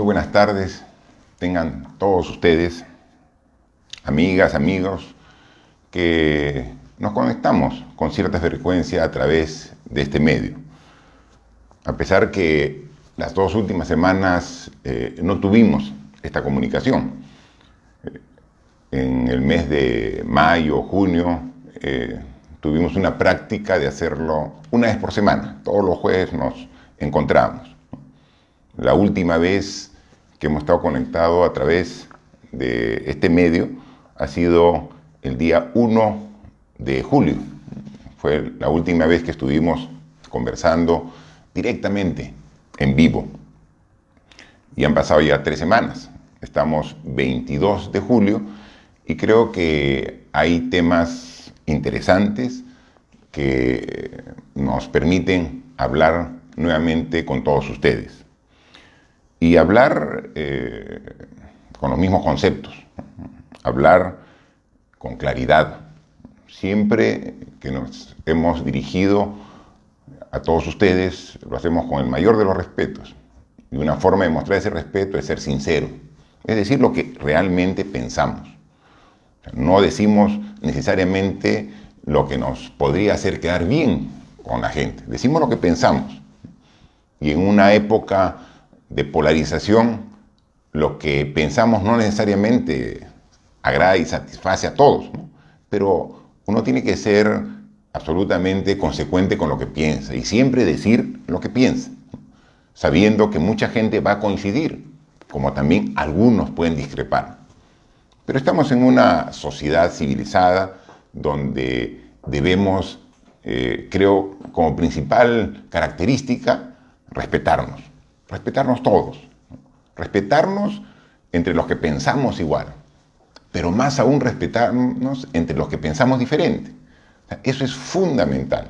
buenas tardes. Tengan todos ustedes, amigas, amigos, que nos conectamos con cierta frecuencia a través de este medio. A pesar que las 2 últimas semanas no tuvimos esta comunicación. En el mes de mayo, junio, tuvimos una práctica de hacerlo una vez por semana. Todos los jueves nos encontramos. La última vez que hemos estado conectados a través de este medio ha sido el día 1 de julio. Fue la última vez que estuvimos conversando directamente, en vivo. Y han pasado ya 3 semanas. Estamos 22 de julio y creo que hay temas interesantes que nos permiten hablar nuevamente con todos ustedes. Y hablar con los mismos conceptos, hablar con claridad. Siempre que nos hemos dirigido a todos ustedes, lo hacemos con el mayor de los respetos. Y una forma de mostrar ese respeto es ser sincero, es decir, lo que realmente pensamos. O sea, no decimos necesariamente lo que nos podría hacer quedar bien con la gente, decimos lo que pensamos. Y en una época de polarización, lo que pensamos no necesariamente agrada y satisface a todos, ¿no? Pero uno tiene que ser absolutamente consecuente con lo que piensa y siempre decir lo que piensa, sabiendo que mucha gente va a coincidir, como también algunos pueden discrepar. Pero estamos en una sociedad civilizada donde debemos, creo, como principal característica, respetarnos todos, ¿no? Respetarnos entre los que pensamos igual, pero más aún respetarnos entre los que pensamos diferente. O sea, eso es fundamental,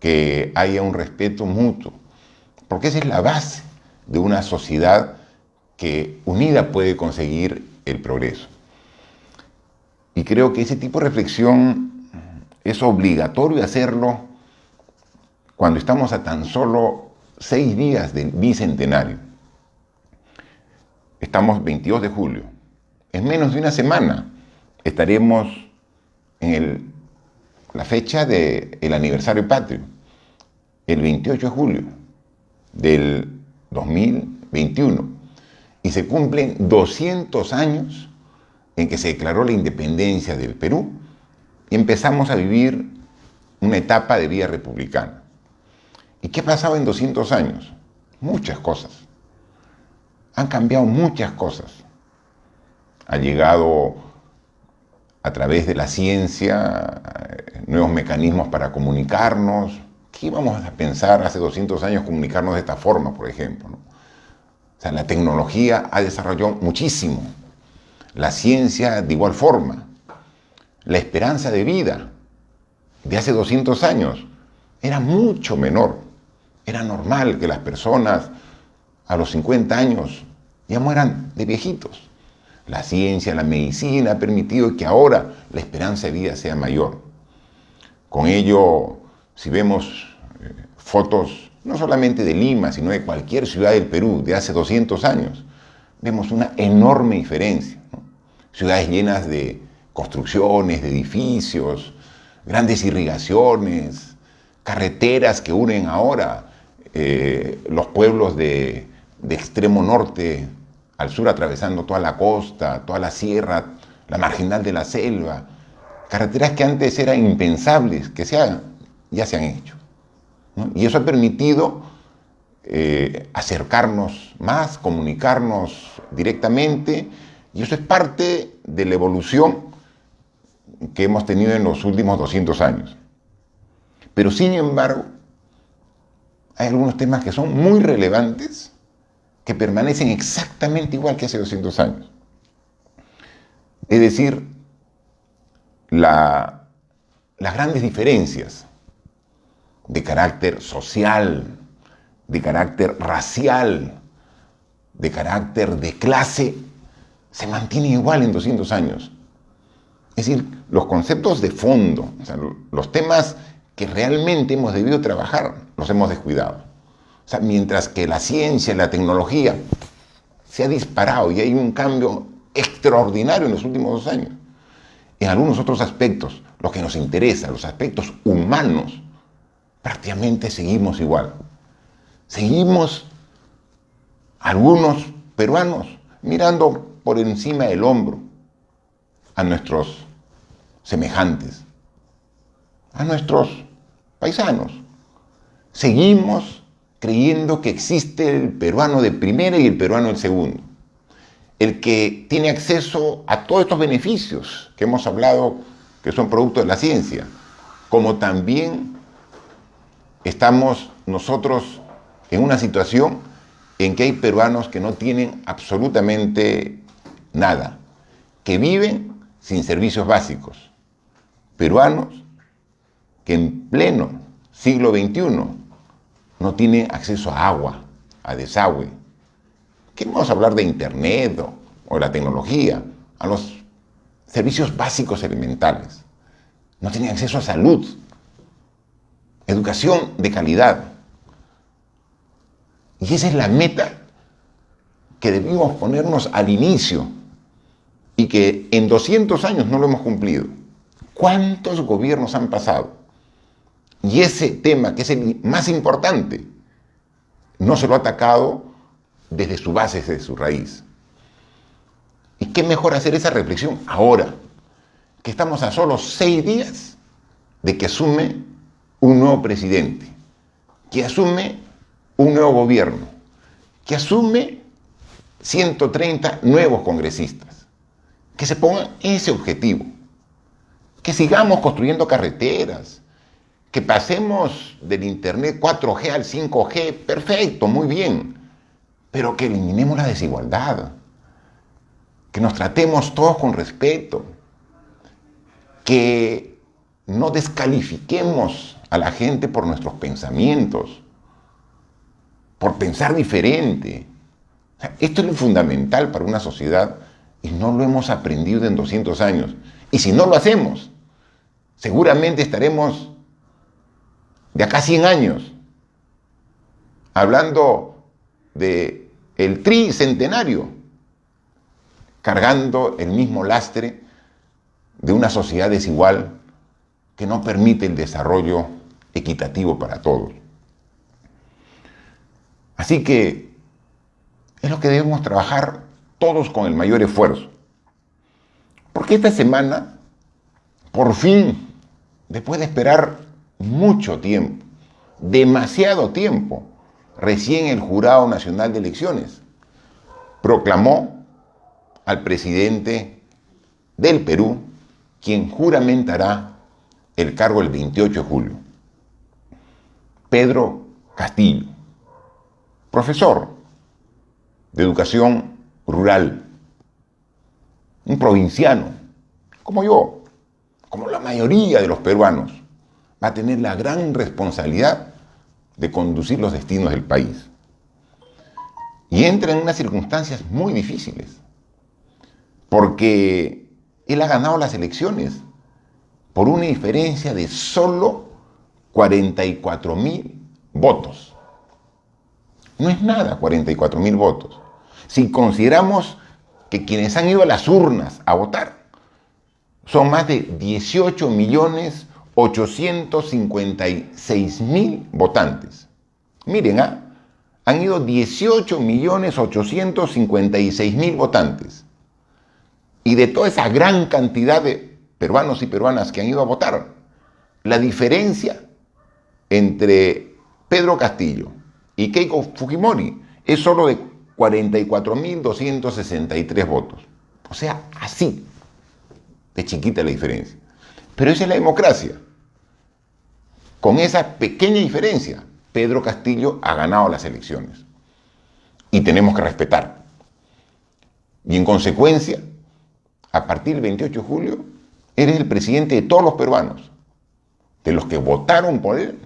que haya un respeto mutuo, porque esa es la base de una sociedad que unida puede conseguir el progreso. Y creo que ese tipo de reflexión es obligatorio hacerlo cuando estamos a tan solo 6 días del bicentenario. Estamos 22 de julio. En menos de una semana estaremos en la fecha del aniversario patrio, el 28 de julio del 2021. Y se cumplen 200 años en que se declaró la independencia del Perú y empezamos a vivir una etapa de vida republicana. ¿Y qué ha pasado en 200 años? Muchas cosas. Han cambiado muchas cosas. Ha llegado a través de la ciencia nuevos mecanismos para comunicarnos. ¿Qué íbamos a pensar hace 200 años comunicarnos de esta forma, por ejemplo, ¿no? O sea, la tecnología ha desarrollado muchísimo. La ciencia de igual forma. La esperanza de vida de hace 200 años era mucho menor. Era normal que las personas a los 50 años ya mueran de viejitos. La ciencia, la medicina ha permitido que ahora la esperanza de vida sea mayor. Con ello, si vemos fotos no solamente de Lima, sino de cualquier ciudad del Perú de hace 200 años, vemos una enorme diferencia, ¿no? Ciudades llenas de construcciones, de edificios, grandes irrigaciones, carreteras que unen ahora los pueblos de extremo norte al sur, atravesando toda la costa, toda la sierra, la marginal de la selva. Carreteras que antes eran impensables que se hagan, ya se han hecho, ¿no? Y eso ha permitido acercarnos más, comunicarnos directamente, y eso es parte de la evolución que hemos tenido en los últimos 200 años. Pero sin embargo, hay algunos temas que son muy relevantes, que permanecen exactamente igual que hace 200 años. Es decir, las grandes diferencias de carácter social, de carácter racial, de carácter de clase, se mantienen igual en 200 años. Es decir, los conceptos de fondo, o sea, los temas que realmente hemos debido trabajar, los hemos descuidado. O sea, mientras que la ciencia y la tecnología se ha disparado y hay un cambio extraordinario en los últimos 2 años. En algunos otros aspectos, los que nos interesan, los aspectos humanos, prácticamente seguimos igual. Seguimos, algunos peruanos, mirando por encima del hombro a nuestros semejantes, a nuestros paisanos. Seguimos creyendo que existe el peruano de primera y el peruano de segundo. El que tiene acceso a todos estos beneficios que hemos hablado, que son producto de la ciencia, como también estamos nosotros en una situación en que hay peruanos que no tienen absolutamente nada, que viven sin servicios básicos, peruanos que en pleno siglo XXI no tienen acceso a agua, a desagüe. ¿Qué vamos a hablar de internet o la tecnología? A los servicios básicos elementales. No tienen acceso a salud, educación de calidad. Y esa es la meta que debimos ponernos al inicio y que en 200 años no lo hemos cumplido. ¿Cuántos gobiernos han pasado? Y ese tema, que es el más importante, no se lo ha atacado desde su base, desde su raíz. ¿Y qué mejor hacer esa reflexión ahora, que estamos a solo 6 días de que asume un nuevo presidente, que asume un nuevo gobierno, que asume 130 nuevos congresistas, que se pongan ese objetivo, que sigamos construyendo carreteras, que pasemos del internet 4G al 5G, perfecto, muy bien, pero que eliminemos la desigualdad, que nos tratemos todos con respeto, que no descalifiquemos a la gente por nuestros pensamientos, por pensar diferente. O sea, esto es lo fundamental para una sociedad y no lo hemos aprendido en 200 años. Y si no lo hacemos, seguramente estaremos de acá a 100 años hablando de el tricentenario, cargando el mismo lastre de una sociedad desigual que no permite el desarrollo equitativo para todos. Así que es lo que debemos trabajar todos con el mayor esfuerzo. Porque esta semana, por fin, después de esperar mucho tiempo, demasiado tiempo, recién el Jurado Nacional de Elecciones proclamó al presidente del Perú, quien juramentará el cargo el 28 de julio. Pedro Castillo, profesor de educación rural, un provinciano, como yo, como la mayoría de los peruanos, va a tener la gran responsabilidad de conducir los destinos del país. Y entra en unas circunstancias muy difíciles, porque él ha ganado las elecciones por una diferencia de solo 44.000 votos. No es nada 44.000 votos. Si consideramos que quienes han ido a las urnas a votar son más de 18.856.000 votantes. Miren, han ido 18.856.000 votantes. Y de toda esa gran cantidad de peruanos y peruanas que han ido a votar, la diferencia entre Pedro Castillo y Keiko Fujimori es solo de 44.263 votos. O sea, así de chiquita la diferencia. Pero esa es la democracia. Con esa pequeña diferencia, Pedro Castillo ha ganado las elecciones. Y tenemos que respetar. Y en consecuencia, a partir del 28 de julio, eres el presidente de todos los peruanos, de los que votaron por él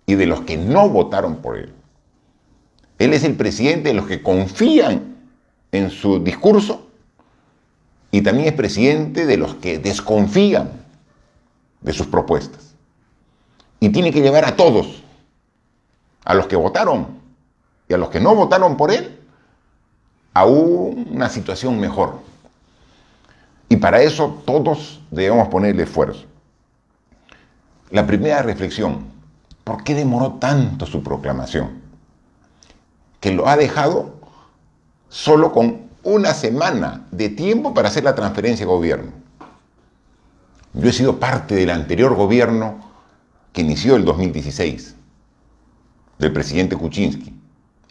y de los que no votaron por él. Él es el presidente de los que confían en su discurso y también es presidente de los que desconfían de sus propuestas. Y tiene que llevar a todos, a los que votaron y a los que no votaron por él, a una situación mejor. Y para eso todos debemos ponerle esfuerzo. La primera reflexión: ¿por qué demoró tanto su proclamación? Que lo ha dejado solo con una semana de tiempo para hacer la transferencia de gobierno. Yo he sido parte del anterior gobierno que inició el 2016, del presidente Kuczynski,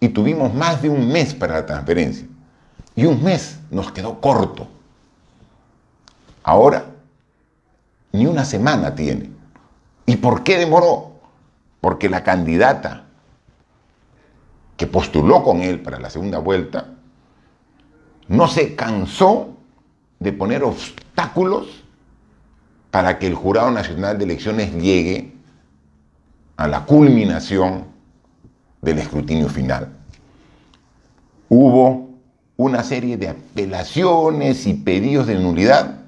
y tuvimos más de un mes para la transferencia. Y un mes nos quedó corto. Ahora, ni una semana tiene. ¿Y por qué demoró? Porque la candidata que postuló con él para la segunda vuelta no se cansó de poner obstáculos para que el Jurado Nacional de Elecciones llegue a la culminación del escrutinio final. Hubo una serie de apelaciones y pedidos de nulidad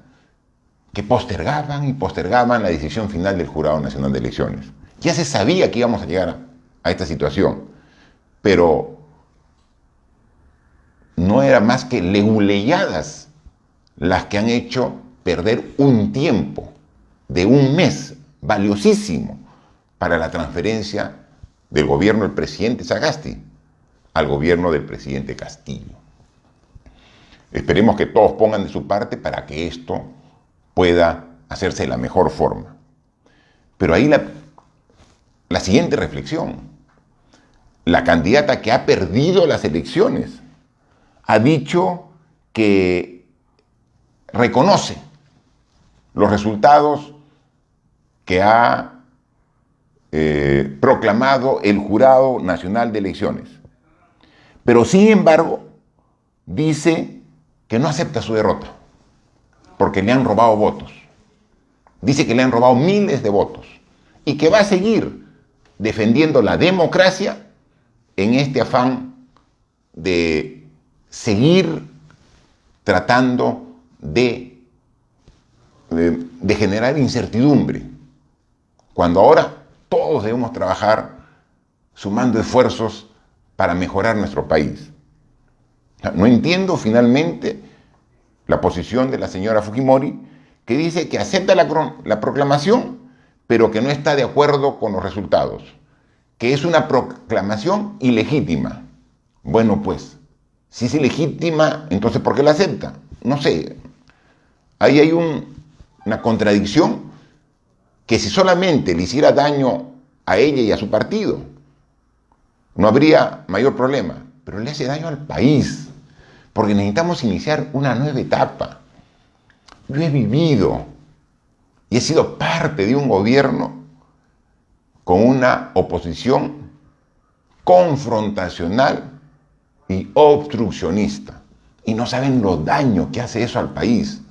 que postergaban y postergaban la decisión final del Jurado Nacional de Elecciones. Ya se sabía que íbamos a llegar a esta situación, pero no era más que leguleyadas las que han hecho perder un tiempo de un mes valiosísimo para la transferencia del gobierno del presidente Sagasti al gobierno del presidente Castillo. Esperemos que todos pongan de su parte para que esto pueda hacerse de la mejor forma. Pero ahí la siguiente reflexión: la candidata que ha perdido las elecciones ha dicho que reconoce los resultados que ha proclamado el Jurado Nacional de Elecciones. Pero sin embargo, dice que no acepta su derrota, porque le han robado votos. Dice que le han robado miles de votos y que va a seguir defendiendo la democracia en este afán de seguir tratando de generar incertidumbre, cuando ahora todos debemos trabajar sumando esfuerzos para mejorar nuestro país. No entiendo finalmente la posición de la señora Fujimori, que dice que acepta la proclamación, pero que no está de acuerdo con los resultados, que es una proclamación ilegítima. Bueno, pues, si es ilegítima, entonces ¿por qué la acepta? No sé. Ahí hay una contradicción que si solamente le hiciera daño a ella y a su partido, no habría mayor problema, pero le hace daño al país, porque necesitamos iniciar una nueva etapa. Yo he vivido y he sido parte de un gobierno con una oposición confrontacional y obstruccionista, y no saben los daños que hace eso al país.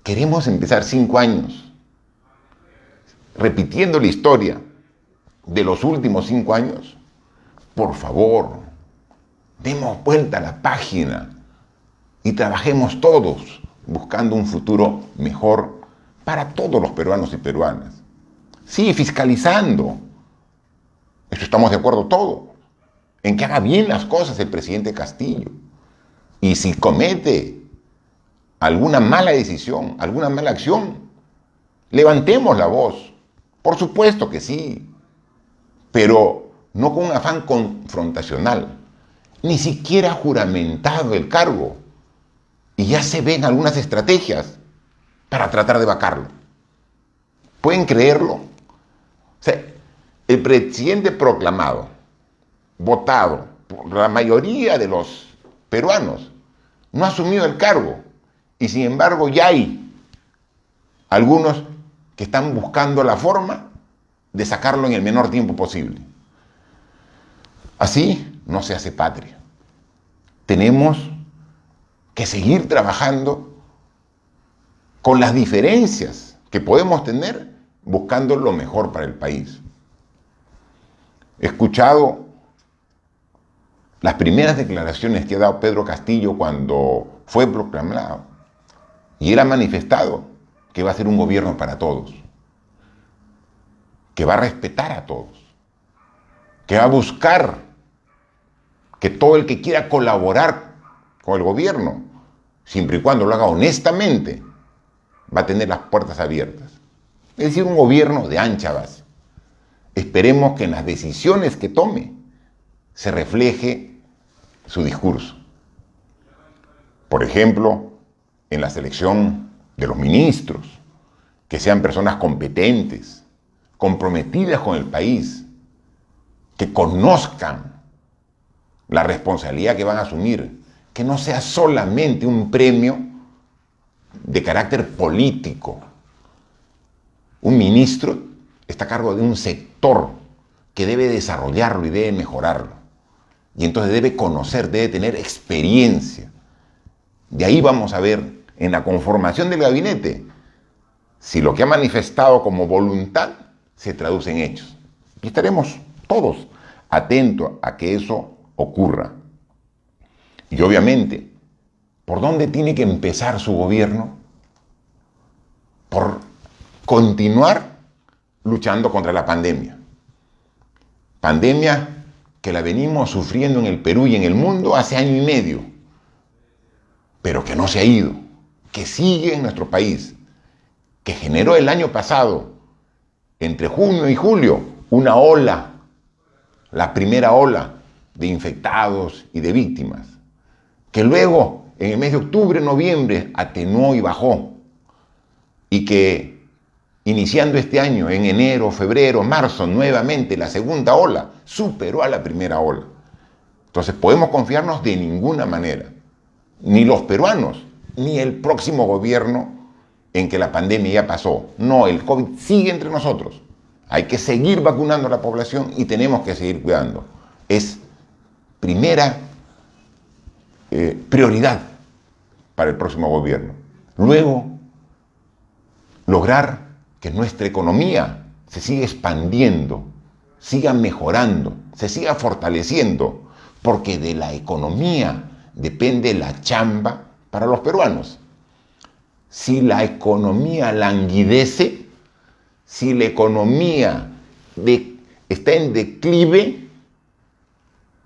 Queremos empezar 5 años repitiendo la historia de los últimos 5 años. Por favor, demos vuelta a la página y trabajemos todos buscando un futuro mejor para todos los peruanos y peruanas. Sí, fiscalizando. Eso estamos de acuerdo todos, en que haga bien las cosas el presidente Castillo. Y si comete alguna mala decisión, alguna mala acción, levantemos la voz. Por supuesto que sí, pero no con un afán confrontacional, ni siquiera juramentado el cargo. Y ya se ven algunas estrategias para tratar de vacarlo. ¿Pueden creerlo? O sea, el presidente proclamado, votado por la mayoría de los peruanos, no ha asumido el cargo. Y sin embargo ya hay algunos que están buscando la forma de sacarlo en el menor tiempo posible. Así no se hace patria. Tenemos que seguir trabajando con las diferencias que podemos tener, buscando lo mejor para el país. He escuchado las primeras declaraciones que ha dado Pedro Castillo cuando fue proclamado, y él ha manifestado que va a ser un gobierno para todos, que va a respetar a todos, que va a buscar que todo el que quiera colaborar con el gobierno, siempre y cuando lo haga honestamente, va a tener las puertas abiertas. Es decir, un gobierno de ancha base. Esperemos que en las decisiones que tome se refleje su discurso. Por ejemplo, en la selección de los ministros, que sean personas competentes, comprometidas con el país, que conozcan la responsabilidad que van a asumir, que no sea solamente un premio de carácter político. Un ministro está a cargo de un sector que debe desarrollarlo y debe mejorarlo. Y entonces debe conocer, debe tener experiencia. De ahí vamos a ver en la conformación del gabinete si lo que ha manifestado como voluntad se traduce en hechos. Y estaremos todos atentos a que eso ocurra. Y obviamente, ¿por dónde tiene que empezar su gobierno? Por continuar luchando contra la pandemia. Pandemia que la venimos sufriendo en el Perú y en el mundo hace año y medio, pero que no se ha ido, que sigue en nuestro país, que generó el año pasado, entre junio y julio, una ola, la primera ola de infectados y de víctimas, que luego, en el mes de octubre, noviembre, atenuó y bajó, y que iniciando este año, en enero, febrero, marzo, nuevamente la segunda ola superó a la primera ola. Entonces podemos confiarnos de ninguna manera, ni los peruanos, ni el próximo gobierno en que la pandemia ya pasó. No, el COVID sigue entre nosotros. Hay que seguir vacunando a la población y tenemos que seguir cuidando. Es primera prioridad para el próximo gobierno. Luego, lograr que nuestra economía se siga expandiendo, siga mejorando, se siga fortaleciendo, porque de la economía depende la chamba para los peruanos. Si la economía languidece, si la economía está en declive,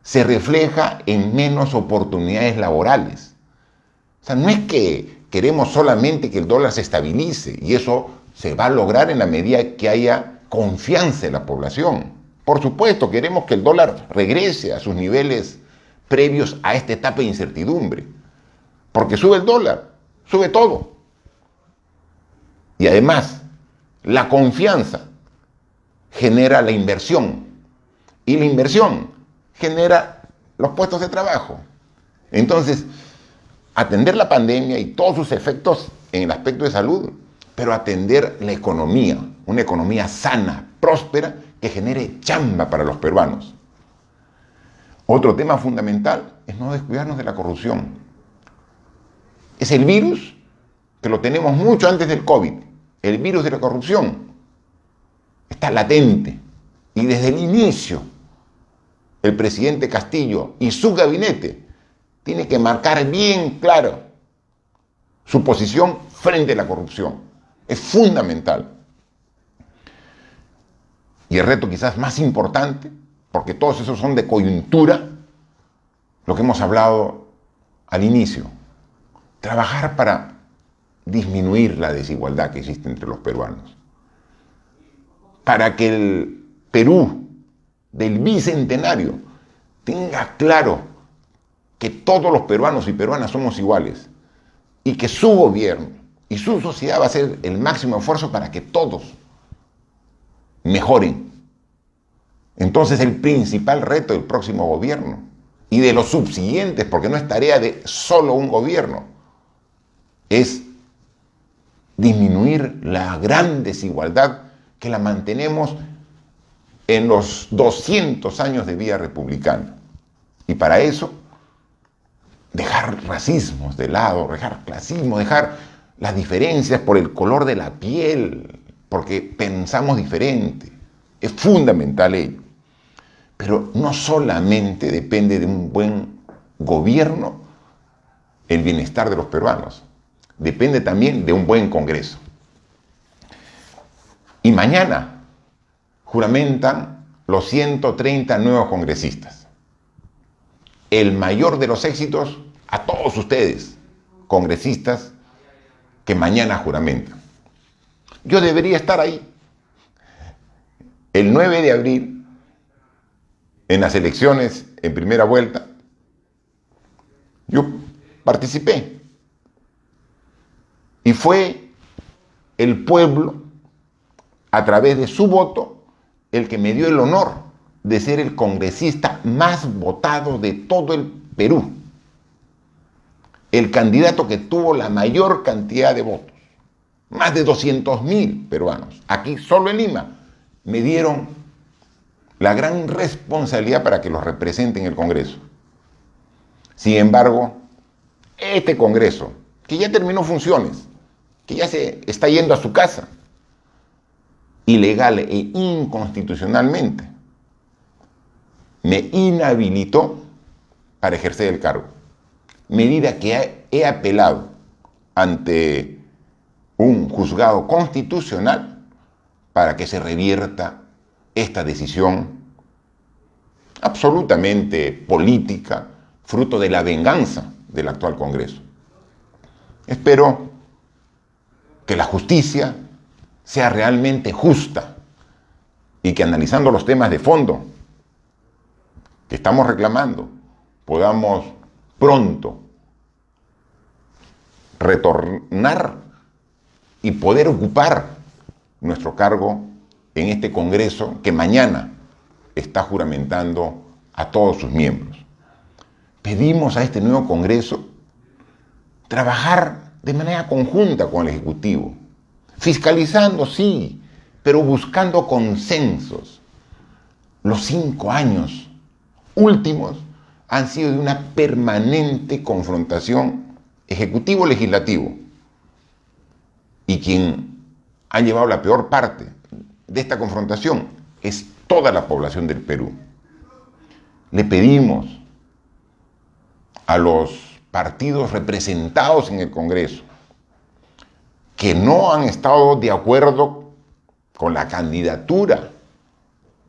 se refleja en menos oportunidades laborales. O sea, no es que queremos solamente que el dólar se estabilice, y eso se va a lograr en la medida que haya confianza en la población. Por supuesto, queremos que el dólar regrese a sus niveles previos a esta etapa de incertidumbre, porque sube el dólar, sube todo. Y además, la confianza genera la inversión, y la inversión genera los puestos de trabajo. Entonces, atender la pandemia y todos sus efectos en el aspecto de salud, pero atender la economía, una economía sana, próspera, que genere chamba para los peruanos. Otro tema fundamental es no descuidarnos de la corrupción. Es el virus que lo tenemos mucho antes del COVID. El virus de la corrupción está latente, y desde el inicio el presidente Castillo y su gabinete tiene que marcar bien claro su posición frente a la corrupción. Es fundamental. Y el reto quizás más importante, porque todos esos son de coyuntura, lo que hemos hablado al inicio, trabajar para disminuir la desigualdad que existe entre los peruanos, para que el Perú del bicentenario tenga claro que todos los peruanos y peruanas somos iguales, y que su gobierno y su sociedad va a hacer el máximo esfuerzo para que todos mejoren. Entonces el principal reto del próximo gobierno y de los subsiguientes, porque no es tarea de solo un gobierno, es disminuir la gran desigualdad que la mantenemos en los 200 años de vida republicana. Y para eso, dejar racismos de lado, dejar clasismo, dejar las diferencias por el color de la piel, porque pensamos diferente. Es fundamental ello. Pero no solamente depende de un buen gobierno el bienestar de los peruanos, depende también de un buen Congreso. Y mañana juramentan los 130 nuevos congresistas. El mayor de los éxitos a todos ustedes, congresistas, que mañana juramentan. Yo debería estar ahí. El 9 de abril, en las elecciones en primera vuelta, yo participé. Y fue el pueblo, a través de su voto, el que me dio el honor de ser el congresista más votado de todo el Perú. El candidato que tuvo la mayor cantidad de votos. Más de 200.000 peruanos. Aquí, solo en Lima, me dieron la gran responsabilidad para que los represente en el Congreso. Sin embargo, este Congreso, que ya terminó funciones, que ya se está yendo a su casa, ilegal e inconstitucionalmente, me inhabilitó para ejercer el cargo. Medida que he apelado ante un juzgado constitucional para que se revierta esta decisión absolutamente política, fruto de la venganza del actual Congreso. Espero que la justicia sea realmente justa y que, analizando los temas de fondo que estamos reclamando, podamos pronto retornar y poder ocupar nuestro cargo en este Congreso que mañana está juramentando a todos sus miembros. Pedimos a este nuevo Congreso trabajar de manera conjunta con el Ejecutivo, fiscalizando, sí, pero buscando consensos. Los 5 años últimos han sido de una permanente confrontación ejecutivo-legislativo. Y quien ha llevado la peor parte de esta confrontación es toda la población del Perú. Le pedimos a los partidos representados en el Congreso que no han estado de acuerdo con la candidatura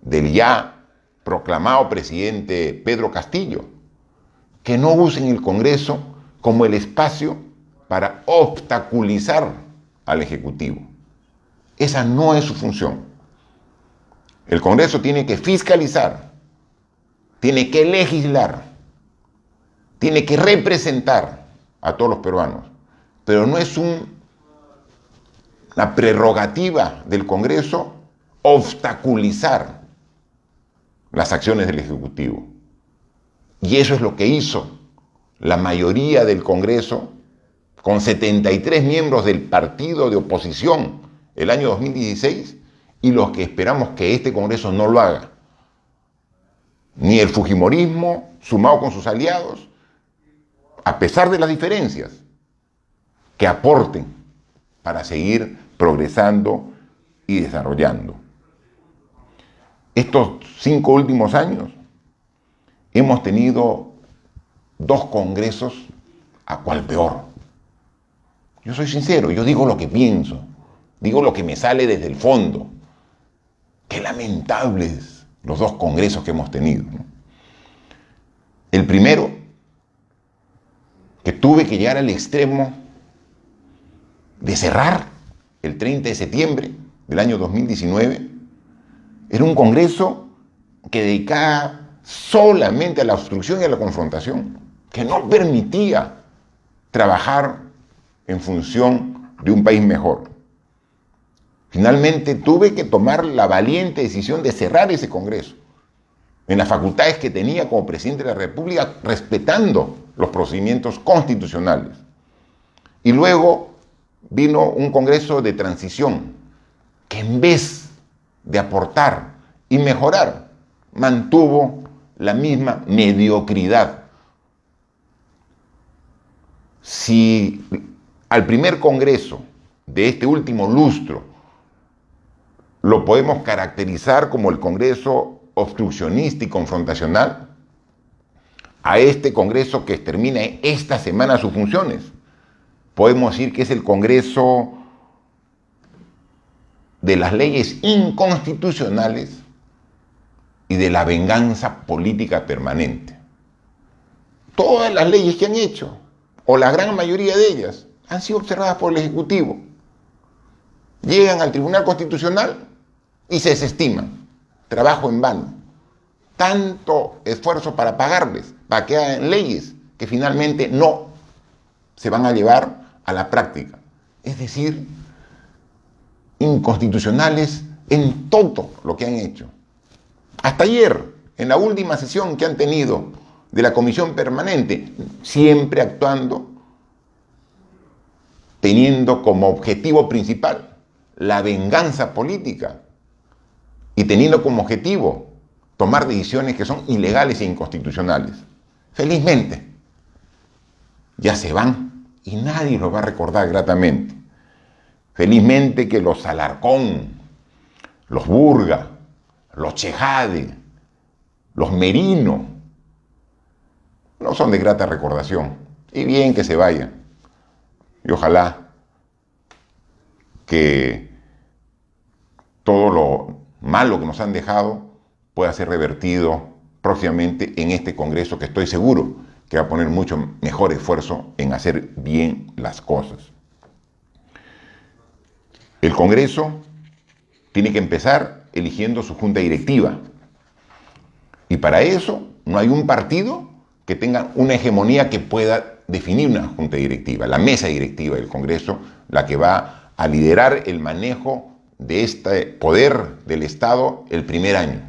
del ya proclamado presidente Pedro Castillo, que no usen el Congreso como el espacio para obstaculizar al Ejecutivo. Esa no es su función. El Congreso tiene que fiscalizar, tiene que legislar, tiene que representar a todos los peruanos, pero no es una prerrogativa del Congreso obstaculizar las acciones del Ejecutivo. Y eso es lo que hizo la mayoría del Congreso, con 73 miembros del partido de oposición el año 2016, y los que esperamos que este Congreso no lo haga. Ni el fujimorismo, sumado con sus aliados, a pesar de las diferencias, que aporten para seguir progresando y desarrollando. Estos 5 últimos años hemos tenido 2 congresos a cual peor. Yo soy sincero, yo digo lo que pienso, digo lo que me sale desde el fondo. Qué lamentables los 2 congresos que hemos tenido, ¿no? El primero, que tuve que llegar al extremo de cerrar el 30 de septiembre del año 2019, era un congreso que dedicaba solamente a la obstrucción y a la confrontación, que no permitía trabajar en función de un país mejor. Finalmente tuve que tomar la valiente decisión de cerrar ese Congreso en las facultades que tenía como presidente de la República, respetando los procedimientos constitucionales. Y luego vino un Congreso de transición que, en vez de aportar y mejorar, mantuvo la misma mediocridad. Si al primer Congreso de este último lustro lo podemos caracterizar como el Congreso obstruccionista y confrontacional, a este Congreso que termina esta semana sus funciones, podemos decir que es el Congreso de las leyes inconstitucionales y de la venganza política permanente. todas las leyes que han hecho, o la gran mayoría de ellas, han sido observadas por el Ejecutivo. Llegan al Tribunal Constitucional y se desestiman. Trabajo en vano. Tanto esfuerzo para pagarles, para que hagan leyes que finalmente no se van a llevar a la práctica. Es decir, inconstitucionales en todo lo que han hecho. Hasta ayer, en la última sesión que han tenido de la Comisión Permanente, siempre actuando, teniendo como objetivo principal la venganza política y teniendo como objetivo tomar decisiones que son ilegales e inconstitucionales. Felizmente, ya se van y nadie los va a recordar gratamente. Felizmente que los Alarcón, los Burga, los Chejade, los Merino, no son de grata recordación. Y bien que se vayan. Y ojalá que todo lo malo que nos han dejado pueda ser revertido próximamente en este Congreso, que estoy seguro que va a poner mucho mejor esfuerzo en hacer bien las cosas. El Congreso tiene que empezar eligiendo su junta directiva. Y para eso no hay un partido que tenga una hegemonía que pueda definir una junta directiva. La mesa directiva del Congreso, la que va a liderar el manejo de este poder del Estado el primer año.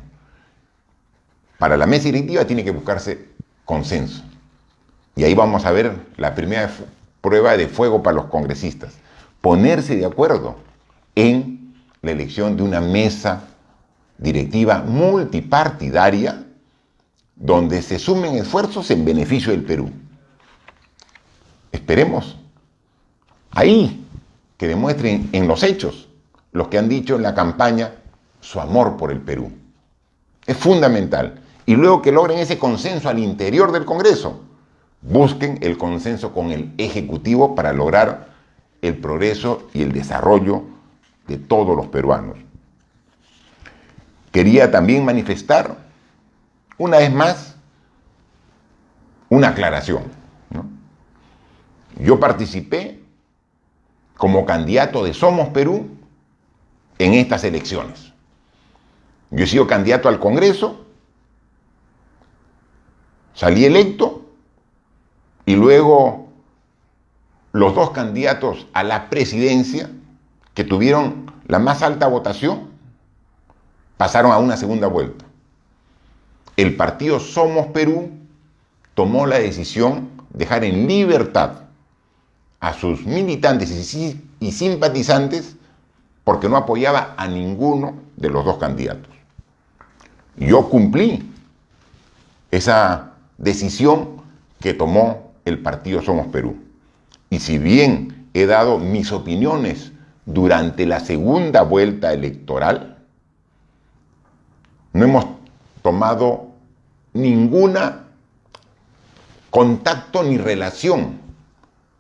Para la mesa directiva tiene que buscarse consenso. Y ahí vamos a ver la primera prueba de fuego para los congresistas. Ponerse de acuerdo en la elección de una mesa directiva multipartidaria donde se sumen esfuerzos en beneficio del Perú. Esperemos ahí que demuestren en los hechos los que han dicho en la campaña su amor por el Perú. Es fundamental. Y luego que logren ese consenso al interior del Congreso, busquen el consenso con el Ejecutivo para lograr el progreso y el desarrollo de todos los peruanos. Quería también manifestar, una vez más, una aclaración, ¿no? Yo participé como candidato de Somos Perú en estas elecciones. Yo he sido candidato al Congreso, salí electo y luego los dos candidatos a la presidencia que tuvieron la más alta votación pasaron a una segunda vuelta. El partido Somos Perú tomó la decisión de dejar en libertad a sus militantes y simpatizantes porque no apoyaba a ninguno de los dos candidatos. Yo cumplí esa decisión que tomó el partido Somos Perú. Y si bien he dado mis opiniones durante la segunda vuelta electoral, no hemos tomado ninguna contacto ni relación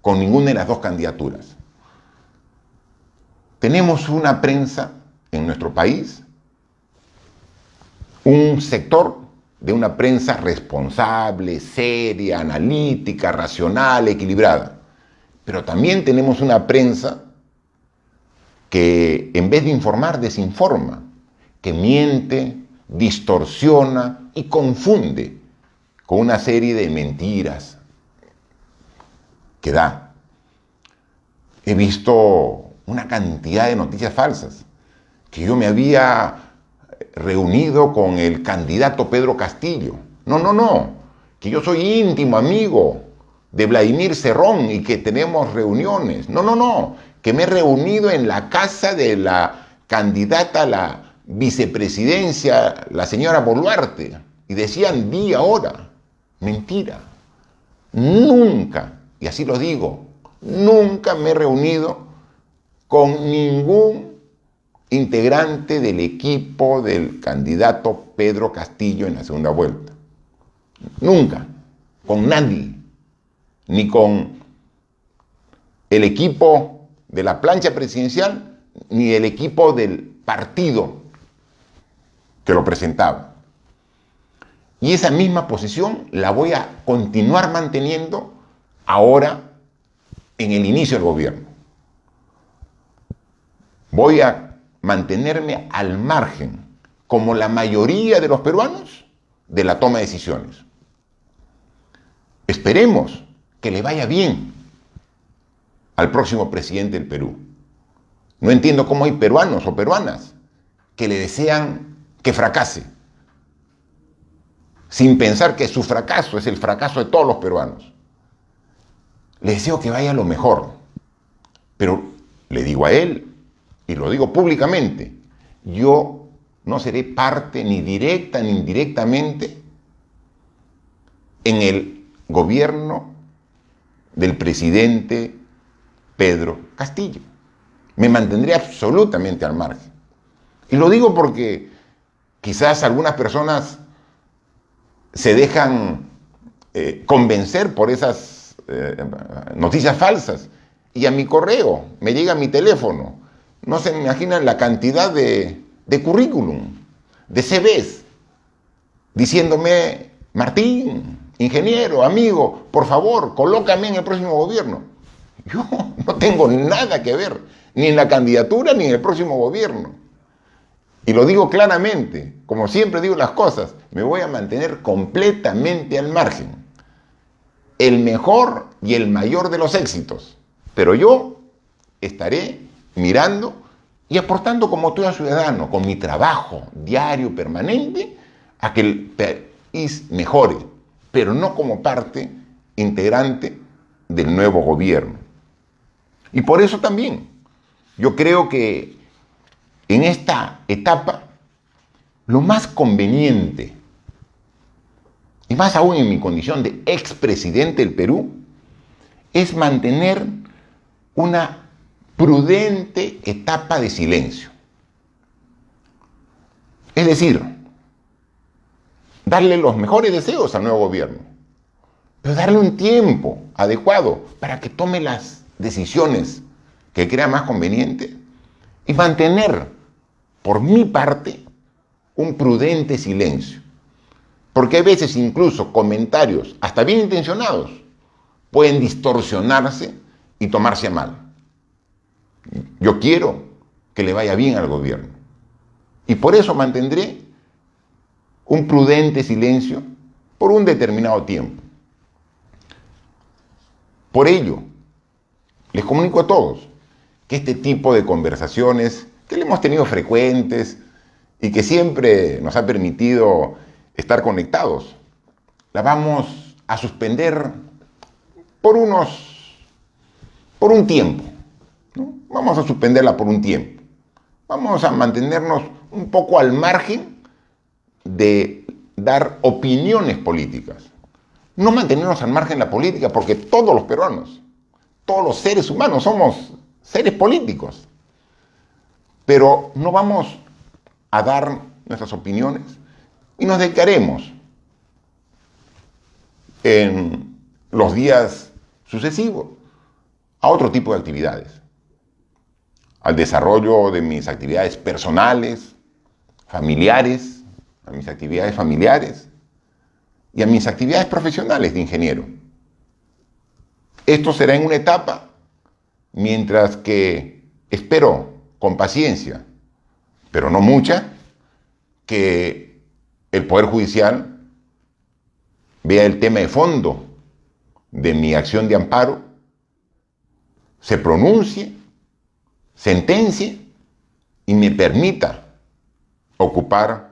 con ninguna de las dos candidaturas. Tenemos una prensa en nuestro país, un sector de una prensa responsable, seria, analítica, racional, equilibrada. Pero también tenemos una prensa que en vez de informar, desinforma, que miente, distorsiona y confunde con una serie de mentiras que da. He visto una cantidad de noticias falsas, que yo me había reunido con el candidato Pedro Castillo. No, que yo soy íntimo amigo de Vladimir Cerrón y que tenemos reuniones. No, que me he reunido en la casa de la candidata a la vicepresidencia, la señora Boluarte, y decían día, hora. Mentira. Nunca, y así lo digo, nunca me he reunido con ningún integrante del equipo del candidato Pedro Castillo en la segunda vuelta. Nunca, con nadie, ni con el equipo de la plancha presidencial, ni el equipo del partido que lo presentaba. Y esa misma posición la voy a continuar manteniendo ahora en el inicio del gobierno. Voy a mantenerme al margen, como la mayoría de los peruanos, de la toma de decisiones. Esperemos que le vaya bien al próximo presidente del Perú. No entiendo cómo hay peruanos o peruanas que le desean que fracase, sin pensar que su fracaso es el fracaso de todos los peruanos. Le deseo que vaya lo mejor, pero le digo a él, y lo digo públicamente, yo no seré parte ni directa ni indirectamente en el gobierno del presidente Pedro Castillo. Me mantendré absolutamente al margen. Y lo digo porque quizás algunas personas se dejan convencer por esas noticias falsas. Y a mi correo, me llega a mi teléfono. No se imaginan la cantidad de currículum, de CVs, diciéndome: Martín, ingeniero, amigo, por favor, colócame en el próximo gobierno. Yo no tengo nada que ver, ni en la candidatura ni en el próximo gobierno. Y lo digo claramente, como siempre digo las cosas, me voy a mantener completamente al margen. El mejor y el mayor de los éxitos. Pero yo estaré mirando y aportando como todo ciudadano, con mi trabajo diario, permanente, a que el país mejore, pero no como parte integrante del nuevo gobierno. Y por eso también yo creo que en esta etapa lo más conveniente, y más aún en mi condición de expresidente del Perú, es mantener una prudente etapa de silencio. Es decir, darle los mejores deseos al nuevo gobierno, pero darle un tiempo adecuado para que tome las decisiones que crea más conveniente y mantener, por mi parte, un prudente silencio. Porque a veces incluso comentarios, hasta bien intencionados, pueden distorsionarse y tomarse a mal. Yo quiero que le vaya bien al gobierno. Y por eso mantendré un prudente silencio por un determinado tiempo. Por ello, les comunico a todos que este tipo de conversaciones que le hemos tenido frecuentes y que siempre nos ha permitido estar conectados, la vamos a suspender por un tiempo, ¿no? Vamos a suspenderla por un tiempo. Vamos a mantenernos un poco al margen de dar opiniones políticas. No mantenernos al margen de la política porque todos los peruanos, todos los seres humanos somos seres políticos. Pero no vamos a dar nuestras opiniones y nos dedicaremos en los días sucesivos a otro tipo de actividades. Al desarrollo de mis actividades personales, familiares, a mis actividades familiares y a mis actividades profesionales de ingeniero. Esto será en una etapa mientras que espero con paciencia, pero no mucha, que el Poder Judicial vea el tema de fondo de mi acción de amparo, se pronuncie, sentencie y me permita ocupar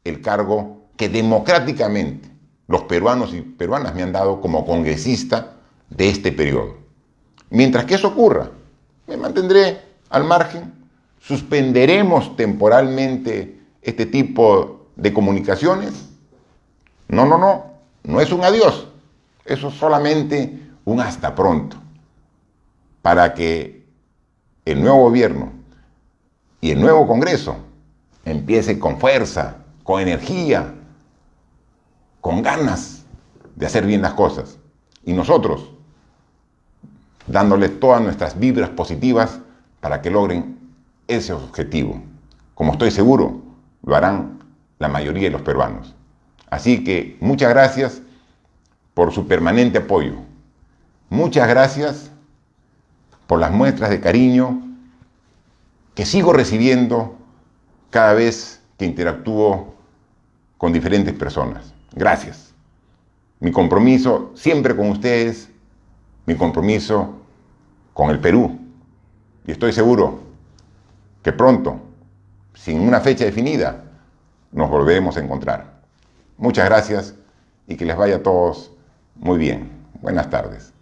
el cargo que democráticamente los peruanos y peruanas me han dado como congresista de este periodo. Mientras que eso ocurra, me mantendré al margen, suspenderemos temporalmente este tipo de comunicaciones. No es un adiós, eso es solamente un hasta pronto, para que el nuevo gobierno y el nuevo Congreso empiece con fuerza, con energía, con ganas de hacer bien las cosas. Y nosotros, dándoles todas nuestras vibras positivas para que logren ese objetivo. Como estoy seguro, lo harán la mayoría de los peruanos. Así que muchas gracias por su permanente apoyo. Muchas gracias por las muestras de cariño que sigo recibiendo cada vez que interactúo con diferentes personas. Gracias. Mi compromiso siempre con ustedes, mi compromiso con el Perú. Y estoy seguro que pronto, sin una fecha definida, nos volveremos a encontrar. Muchas gracias y que les vaya a todos muy bien. Buenas tardes.